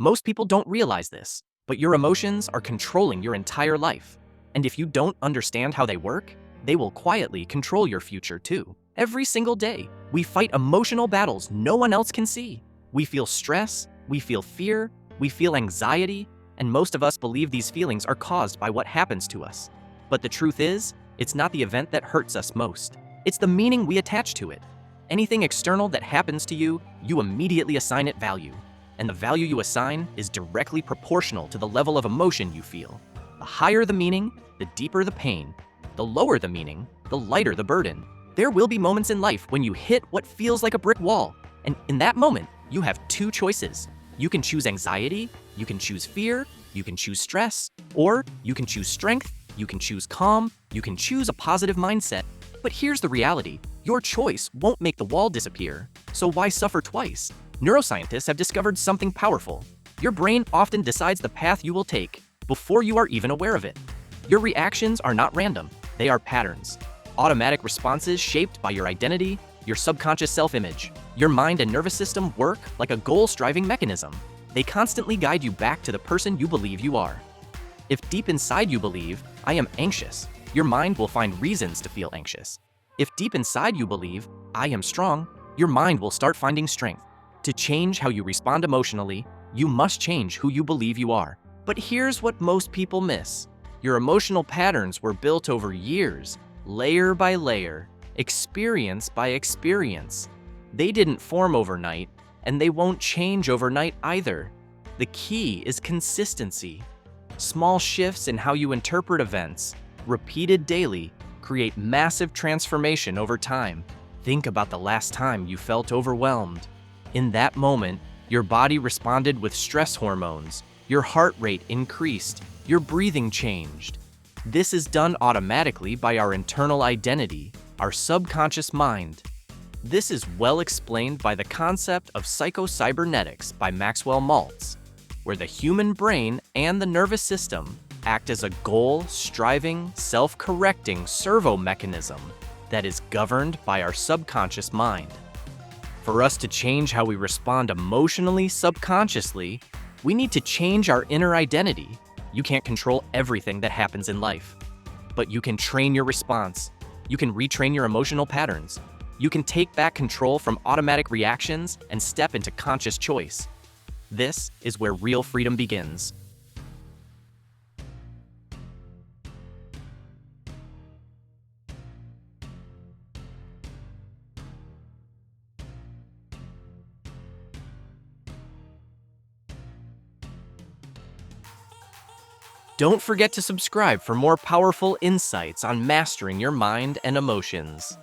Most people don't realize this, but your emotions are controlling your entire life. And if you don't understand how they work, they will quietly control your future too. Every single day, we fight emotional battles no one else can see. We feel stress, we feel fear, we feel anxiety, and most of us believe these feelings are caused by what happens to us. But the truth is, it's not the event that hurts us most. It's the meaning we attach to it. Anything external that happens to you, you immediately assign it value. And the value you assign is directly proportional to the level of emotion you feel. The higher the meaning, the deeper the pain. The lower the meaning, the lighter the burden. There will be moments in life when you hit what feels like a brick wall. And in that moment, you have two choices. You can choose anxiety, you can choose fear, you can choose stress, or you can choose strength, you can choose calm, you can choose a positive mindset. But here's the reality. Your choice won't make the wall disappear. So why suffer twice? Neuroscientists have discovered something powerful. Your brain often decides the path you will take before you are even aware of it. Your reactions are not random. They are patterns. Automatic responses shaped by your identity, your subconscious self-image. Your mind and nervous system work like a goal-striving mechanism. They constantly guide you back to the person you believe you are. If deep inside you believe, I am anxious, your mind will find reasons to feel anxious. If deep inside you believe, I am strong, your mind will start finding strength. To change how you respond emotionally, you must change who you believe you are. But here's what most people miss. Your emotional patterns were built over years, layer by layer, experience by experience. They didn't form overnight, and they won't change overnight either. The key is consistency. Small shifts in how you interpret events, repeated daily, create massive transformation over time. Think about the last time you felt overwhelmed. In that moment, your body responded with stress hormones, your heart rate increased, your breathing changed. This is done automatically by our internal identity, our subconscious mind. This is well explained by the concept of psychocybernetics by Maxwell Maltz, where the human brain and the nervous system act as a goal-striving, self-correcting servo mechanism that is governed by our subconscious mind. For us to change how we respond emotionally, subconsciously, we need to change our inner identity. You can't control everything that happens in life, but you can train your response. You can retrain your emotional patterns. You can take back control from automatic reactions and step into conscious choice. This is where real freedom begins. Don't forget to subscribe for more powerful insights on mastering your mind and emotions.